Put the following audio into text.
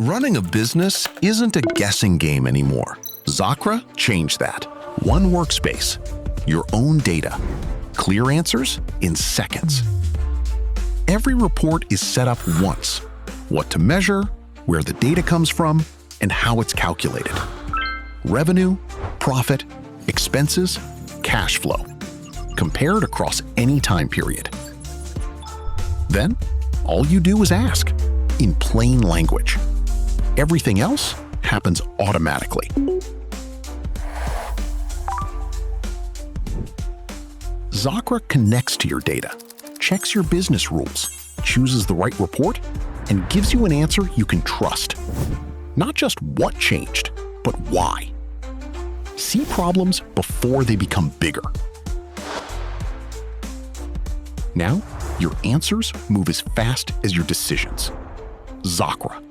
Running a business isn't a guessing game anymore. Zakra changed that. One workspace, your own data, clear answers in seconds. Every report is set up once. What to measure, where the data comes from, and how it's calculated. Revenue, profit, expenses, cash flow. Compared across any time period. Then, all you do is ask, in plain language. Everything else happens automatically. Zakra connects to your data, checks your business rules, chooses the right report, and gives you an answer you can trust. Not just what changed, but why. See problems before they become bigger. Now, your answers move as fast as your decisions. Zakra.